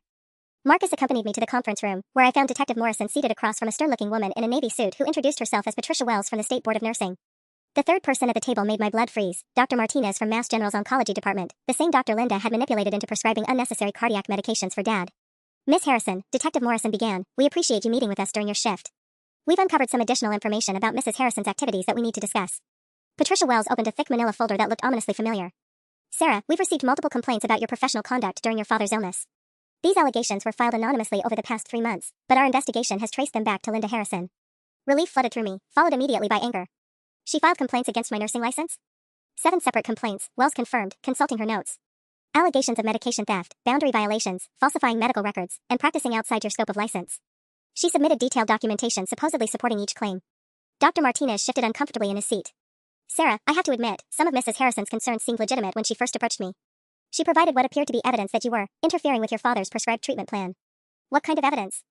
Marcus accompanied me to the conference room, where I found Detective Morrison seated across from a stern-looking woman in a navy suit who introduced herself as Patricia Wells from the State Board of Nursing. The third person at the table made my blood freeze, Dr. Martinez from Mass General's Oncology Department, the same Dr. Linda had manipulated into prescribing unnecessary cardiac medications for Dad. Miss Harrison, Detective Morrison began, we appreciate you meeting with us during your shift. We've uncovered some additional information about Mrs. Harrison's activities that we need to discuss. Patricia Wells opened a thick manila folder that looked ominously familiar. Sarah, we've received multiple complaints about your professional conduct during your father's illness. These allegations were filed anonymously over the past 3 months, but our investigation has traced them back to Linda Harrison. Relief flooded through me, followed immediately by anger. She filed complaints against my nursing license? 7 separate complaints, Wells confirmed, consulting her notes. Allegations of medication theft, boundary violations, falsifying medical records, and practicing outside your scope of license. She submitted detailed documentation supposedly supporting each claim. Dr. Martinez shifted uncomfortably in his seat. Sarah, I have to admit, some of Mrs. Harrison's concerns seemed legitimate when she first approached me. She provided what appeared to be evidence that you were interfering with your father's prescribed treatment plan. What kind of evidence?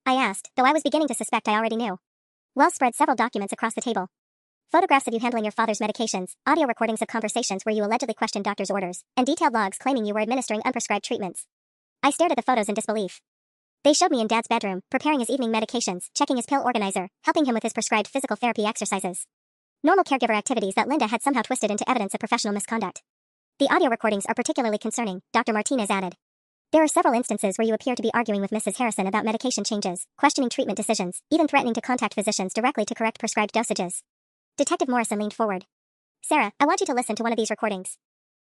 I asked, though I was beginning to suspect I already knew. Wells spread several documents across the table. Photographs of you handling your father's medications, audio recordings of conversations where you allegedly questioned doctor's orders, and detailed logs claiming you were administering unprescribed treatments. I stared at the photos in disbelief. They showed me in Dad's bedroom, preparing his evening medications, checking his pill organizer, helping him with his prescribed physical therapy exercises. Normal caregiver activities that Linda had somehow twisted into evidence of professional misconduct. The audio recordings are particularly concerning, Dr. Martinez added. There are several instances where you appear to be arguing with Mrs. Harrison about medication changes, questioning treatment decisions, even threatening to contact physicians directly to correct prescribed dosages. Detective Morrison leaned forward. Sarah, I want you to listen to one of these recordings.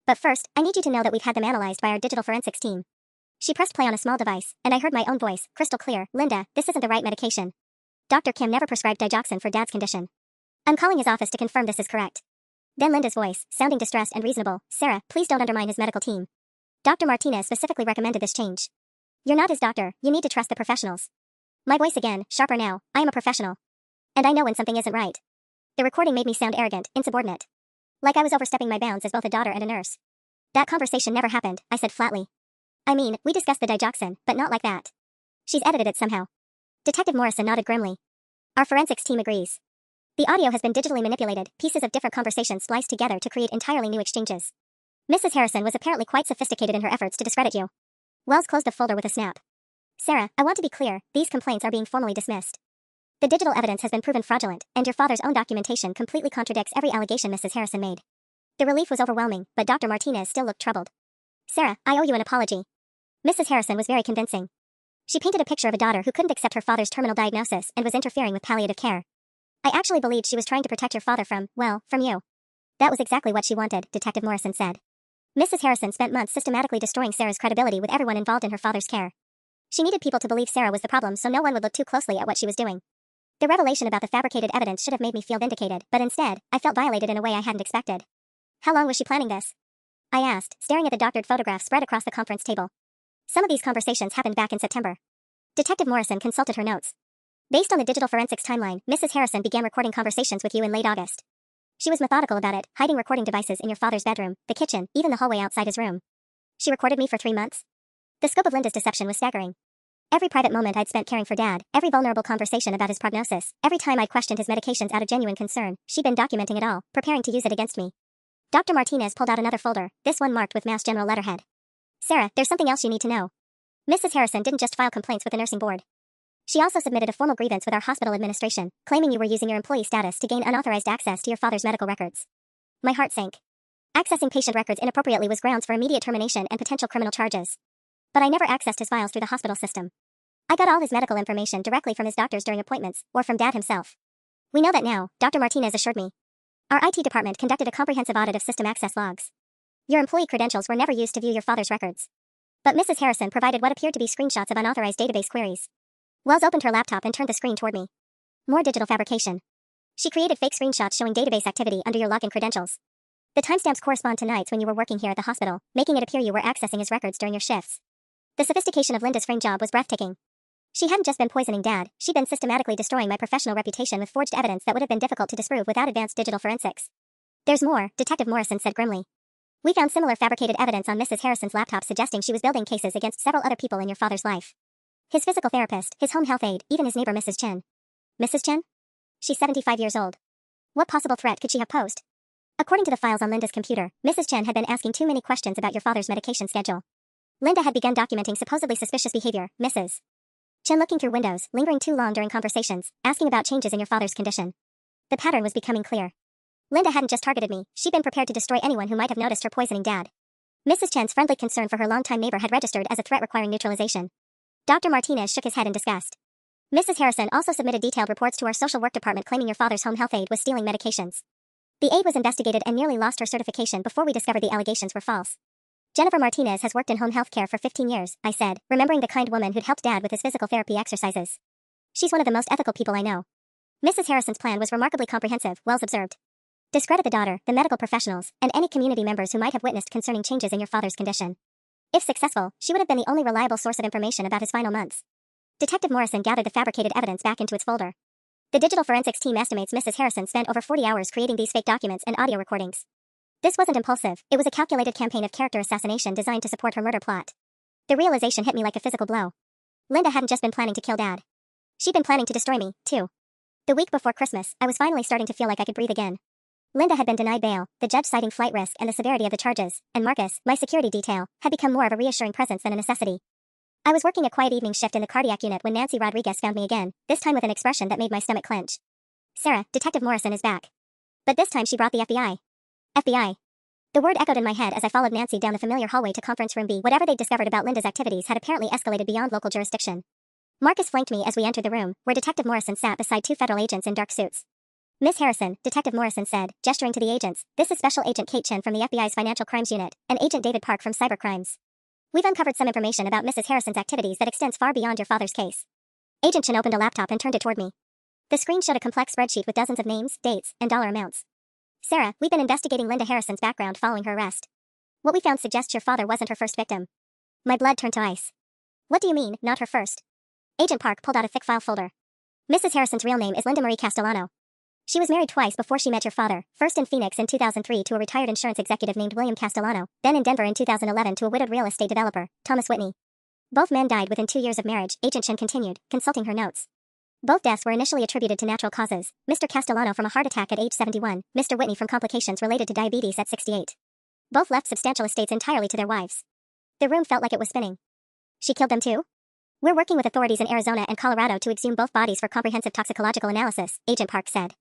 But first, I need you to know that we've had them analyzed by our digital forensics team. She pressed play on a small device, and I heard my own voice, crystal clear. Linda, this isn't the right medication. Dr. Kim never prescribed digoxin for Dad's condition. I'm calling his office to confirm this is correct. Then Linda's voice, sounding distressed and reasonable. Sarah, please don't undermine his medical team. Dr. Martinez specifically recommended this change. You're not his doctor, you need to trust the professionals. My voice again, sharper now. I am a professional. And I know when something isn't right. The recording made me sound arrogant, insubordinate. Like I was overstepping my bounds as both a daughter and a nurse. That conversation never happened, I said flatly. I mean, we discussed the digoxin, but not like that. She's edited it somehow. Detective Morrison nodded grimly. Our forensics team agrees. The audio has been digitally manipulated, pieces of different conversations spliced together to create entirely new exchanges. Mrs. Harrison was apparently quite sophisticated in her efforts to discredit you. Wells closed the folder with a snap. Sarah, I want to be clear, these complaints are being formally dismissed. The digital evidence has been proven fraudulent, and your father's own documentation completely contradicts every allegation Mrs. Harrison made. The relief was overwhelming, but Dr. Martinez still looked troubled. Sarah, I owe you an apology. Mrs. Harrison was very convincing. She painted a picture of a daughter who couldn't accept her father's terminal diagnosis and was interfering with palliative care. I actually believed she was trying to protect your father from you. That was exactly what she wanted, Detective Morrison said. Mrs. Harrison spent months systematically destroying Sarah's credibility with everyone involved in her father's care. She needed people to believe Sarah was the problem so no one would look too closely at what she was doing. The revelation about the fabricated evidence should have made me feel vindicated, but instead, I felt violated in a way I hadn't expected. How long was she planning this? I asked, staring at the doctored photographs spread across the conference table. Some of these conversations happened back in September. Detective Morrison consulted her notes. Based on the digital forensics timeline, Mrs. Harrison began recording conversations with you in late August. She was methodical about it, hiding recording devices in your father's bedroom, the kitchen, even the hallway outside his room. She recorded me for 3 months? The scope of Linda's deception was staggering. Every private moment I'd spent caring for Dad, every vulnerable conversation about his prognosis, every time I'd questioned his medications out of genuine concern, she'd been documenting it all, preparing to use it against me. Dr. Martinez pulled out another folder, this one marked with Mass General letterhead. Sarah, there's something else you need to know. Mrs. Harrison didn't just file complaints with the nursing board. She also submitted a formal grievance with our hospital administration, claiming you were using your employee status to gain unauthorized access to your father's medical records. My heart sank. Accessing patient records inappropriately was grounds for immediate termination and potential criminal charges. But I never accessed his files through the hospital system. I got all his medical information directly from his doctors during appointments, or from Dad himself. We know that now, Dr. Martinez assured me. Our IT department conducted a comprehensive audit of system access logs. Your employee credentials were never used to view your father's records. But Mrs. Harrison provided what appeared to be screenshots of unauthorized database queries. Wells opened her laptop and turned the screen toward me. More digital fabrication. She created fake screenshots showing database activity under your login credentials. The timestamps correspond to nights when you were working here at the hospital, making it appear you were accessing his records during your shifts. The sophistication of Linda's frame job was breathtaking. She hadn't just been poisoning Dad, she'd been systematically destroying my professional reputation with forged evidence that would have been difficult to disprove without advanced digital forensics. There's more, Detective Morrison said grimly. We found similar fabricated evidence on Mrs. Harrison's laptop suggesting she was building cases against several other people in your father's life. His physical therapist, his home health aide, even his neighbor Mrs. Chen. Mrs. Chen? She's 75 years old. What possible threat could she have posed? According to the files on Linda's computer, Mrs. Chen had been asking too many questions about your father's medication schedule. Linda had begun documenting supposedly suspicious behavior, Mrs. Chen looking through windows, lingering too long during conversations, asking about changes in your father's condition. The pattern was becoming clear. Linda hadn't just targeted me, she'd been prepared to destroy anyone who might have noticed her poisoning Dad. Mrs. Chen's friendly concern for her longtime neighbor had registered as a threat requiring neutralization. Dr. Martinez shook his head in disgust. Mrs. Harrison also submitted detailed reports to our social work department claiming your father's home health aide was stealing medications. The aide was investigated and nearly lost her certification before we discovered the allegations were false. Jennifer Martinez has worked in home health care for 15 years, I said, remembering the kind woman who'd helped Dad with his physical therapy exercises. She's one of the most ethical people I know. Mrs. Harrison's plan was remarkably comprehensive, Wells observed. Discredit the daughter, the medical professionals, and any community members who might have witnessed concerning changes in your father's condition. If successful, she would have been the only reliable source of information about his final months. Detective Morrison gathered the fabricated evidence back into its folder. The digital forensics team estimates Mrs. Harrison spent over 40 hours creating these fake documents and audio recordings. This wasn't impulsive, it was a calculated campaign of character assassination designed to support her murder plot. The realization hit me like a physical blow. Linda hadn't just been planning to kill Dad. She'd been planning to destroy me, too. The week before Christmas, I was finally starting to feel like I could breathe again. Linda had been denied bail, the judge citing flight risk and the severity of the charges, and Marcus, my security detail, had become more of a reassuring presence than a necessity. I was working a quiet evening shift in the cardiac unit when Nancy Rodriguez found me again, this time with an expression that made my stomach clench. Sarah, Detective Morrison is back. But this time she brought the FBI. FBI. The word echoed in my head as I followed Nancy down the familiar hallway to conference room B. Whatever they'd discovered about Linda's activities had apparently escalated beyond local jurisdiction. Marcus flanked me as we entered the room, where Detective Morrison sat beside two federal agents in dark suits. Miss Harrison, Detective Morrison said, gesturing to the agents, this is Special Agent Kate Chen from the FBI's Financial Crimes Unit, and Agent David Park from Cybercrimes. We've uncovered some information about Mrs. Harrison's activities that extends far beyond your father's case. Agent Chen opened a laptop and turned it toward me. The screen showed a complex spreadsheet with dozens of names, dates, and dollar amounts. Sarah, we've been investigating Linda Harrison's background following her arrest. What we found suggests your father wasn't her first victim. My blood turned to ice. What do you mean, not her first? Agent Park pulled out a thick file folder. Mrs. Harrison's real name is Linda Marie Castellano. She was married twice before she met your father, first in Phoenix in 2003 to a retired insurance executive named William Castellano, then in Denver in 2011 to a widowed real estate developer, Thomas Whitney. Both men died within 2 years of marriage, Agent Chen continued, consulting her notes. Both deaths were initially attributed to natural causes, Mr. Castellano from a heart attack at age 71, Mr. Whitney from complications related to diabetes at 68. Both left substantial estates entirely to their wives. The room felt like it was spinning. She killed them too? We're working with authorities in Arizona and Colorado to exhume both bodies for comprehensive toxicological analysis, Agent Park said.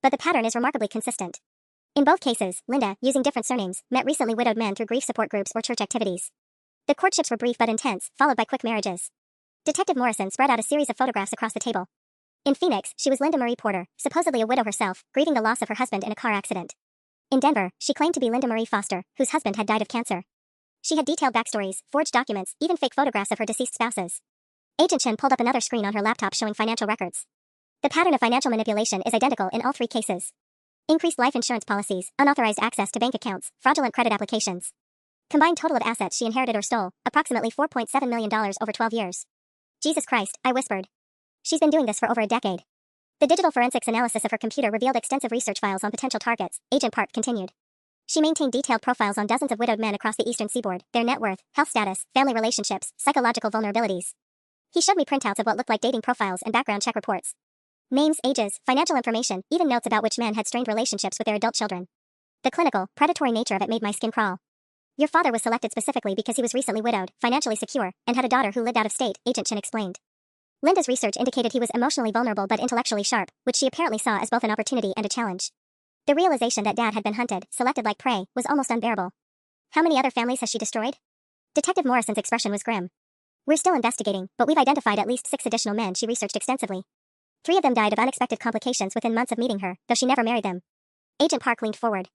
But the pattern is remarkably consistent. In both cases, Linda, using different surnames, met recently widowed men through grief support groups or church activities. The courtships were brief but intense, followed by quick marriages. Detective Morrison spread out a series of photographs across the table. In Phoenix, she was Linda Marie Porter, supposedly a widow herself, grieving the loss of her husband in a car accident. In Denver, she claimed to be Linda Marie Foster, whose husband had died of cancer. She had detailed backstories, forged documents, even fake photographs of her deceased spouses. Agent Chen pulled up another screen on her laptop showing financial records. The pattern of financial manipulation is identical in all three cases. Increased life insurance policies, unauthorized access to bank accounts, fraudulent credit applications. Combined total of assets she inherited or stole, approximately $4.7 million over 12 years. Jesus Christ, I whispered. She's been doing this for over a decade. The digital forensics analysis of her computer revealed extensive research files on potential targets, Agent Park continued. She maintained detailed profiles on dozens of widowed men across the eastern seaboard, their net worth, health status, family relationships, psychological vulnerabilities. He showed me printouts of what looked like dating profiles and background check reports. Names, ages, financial information, even notes about which men had strained relationships with their adult children. The clinical, predatory nature of it made my skin crawl. Your father was selected specifically because he was recently widowed, financially secure, and had a daughter who lived out of state, Agent Chen explained. Linda's research indicated he was emotionally vulnerable but intellectually sharp, which she apparently saw as both an opportunity and a challenge. The realization that Dad had been hunted, selected like prey, was almost unbearable. How many other families has she destroyed? Detective Morrison's expression was grim. We're still investigating, but we've identified at least 6 additional men she researched extensively. 3 of them died of unexpected complications within months of meeting her, though she never married them. Agent Park leaned forward.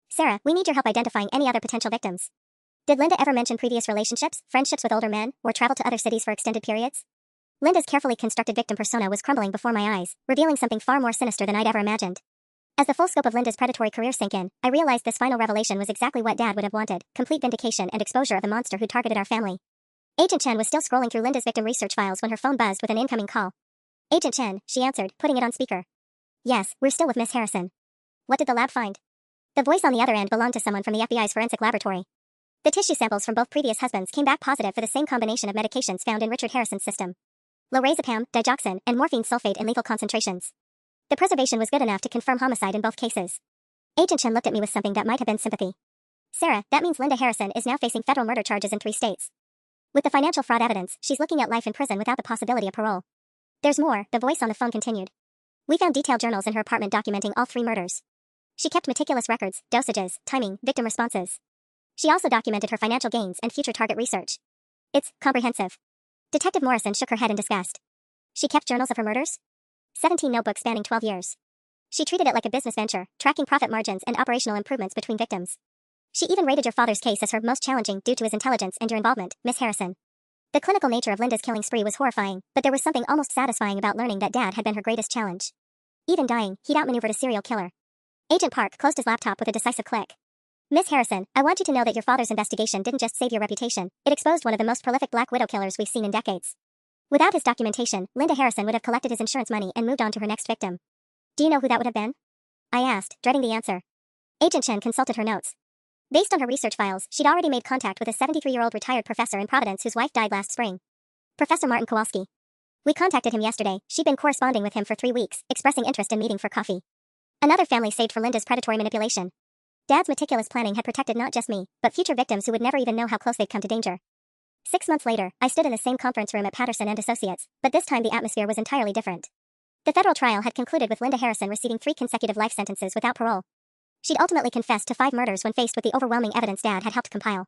Sarah, we need your help identifying any other potential victims. Did Linda ever mention previous relationships, friendships with older men, or travel to other cities for extended periods? Linda's carefully constructed victim persona was crumbling before my eyes, revealing something far more sinister than I'd ever imagined. As the full scope of Linda's predatory career sank in, I realized this final revelation was exactly what Dad would have wanted, complete vindication and exposure of the monster who targeted our family. Agent Chen was still scrolling through Linda's victim research files when her phone buzzed with an incoming call. Agent Chen, she answered, putting it on speaker. Yes, we're still with Miss Harrison. What did the lab find? The voice on the other end belonged to someone from the FBI's forensic laboratory. The tissue samples from both previous husbands came back positive for the same combination of medications found in Richard Harrison's system. Lorazepam, digoxin, and morphine sulfate in lethal concentrations. The preservation was good enough to confirm homicide in both cases. Agent Chen looked at me with something that might have been sympathy. Sarah, that means Linda Harrison is now facing federal murder charges in 3 states. With the financial fraud evidence, she's looking at life in prison without the possibility of parole. There's more, the voice on the phone continued. We found detailed journals in her apartment documenting all 3 murders. She kept meticulous records, dosages, timing, victim responses. She also documented her financial gains and future target research. It's comprehensive. Detective Morrison shook her head in disgust. She kept journals of her murders? 17 notebooks spanning 12 years. She treated it like a business venture, tracking profit margins and operational improvements between victims. She even rated your father's case as her most challenging due to his intelligence and your involvement, Miss Harrison. The clinical nature of Linda's killing spree was horrifying, but there was something almost satisfying about learning that Dad had been her greatest challenge. Even dying, he'd outmaneuvered a serial killer. Agent Park closed his laptop with a decisive click. Miss Harrison, I want you to know that your father's investigation didn't just save your reputation, it exposed one of the most prolific Black Widow killers we've seen in decades. Without his documentation, Linda Harrison would have collected his insurance money and moved on to her next victim. Do you know who that would have been? I asked, dreading the answer. Agent Chen consulted her notes. Based on her research files, she'd already made contact with a 73-year-old retired professor in Providence whose wife died last spring. Professor Martin Kowalski. We contacted him yesterday. She'd been corresponding with him for 3 weeks, expressing interest in meeting for coffee. Another family saved for Linda's predatory manipulation. Dad's meticulous planning had protected not just me, but future victims who would never even know how close they'd come to danger. 6 months later, I stood in the same conference room at Patterson and Associates, but this time the atmosphere was entirely different. The federal trial had concluded with Linda Harrison receiving 3 consecutive life sentences without parole. She'd ultimately confessed to 5 murders when faced with the overwhelming evidence Dad had helped compile.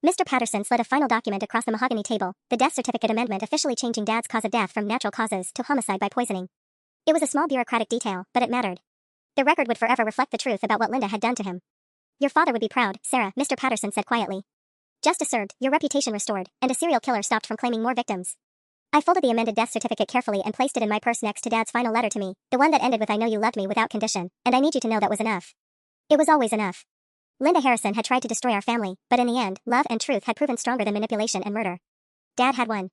Mr. Patterson slid a final document across the mahogany table, the death certificate amendment officially changing Dad's cause of death from natural causes to homicide by poisoning. It was a small bureaucratic detail, but it mattered. The record would forever reflect the truth about what Linda had done to him. Your father would be proud, Sarah, Mr. Patterson said quietly. Justice served, your reputation restored, and a serial killer stopped from claiming more victims. I folded the amended death certificate carefully and placed it in my purse next to Dad's final letter to me, the one that ended with I know you loved me without condition, and I need you to know that was enough. It was always enough. Linda Harrison had tried to destroy our family, but in the end, love and truth had proven stronger than manipulation and murder. Dad had won.